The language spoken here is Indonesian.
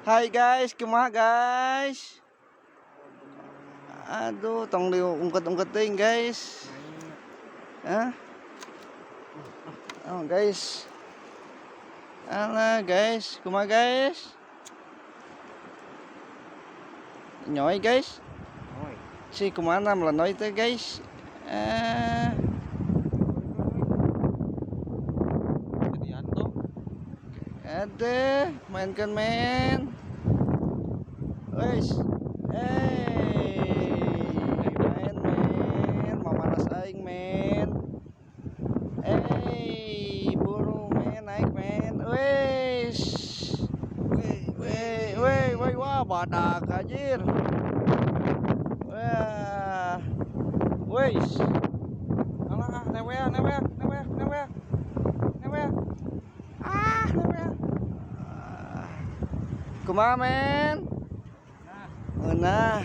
Hai guys, kumaha guys? Aduh, tong diungket-ungketing guys. Hah? Oh guys. Alah guys, kumaha guys? Nyoy guys. Si kumana melanoy teh guys? Ada, mainkan men. Wes. Main men, mamanas aing men. Buru men, naik men. Wes. Wah, badak anjir. Wah. Wes. Alah, newe. Newe. Kumaha men? Nah.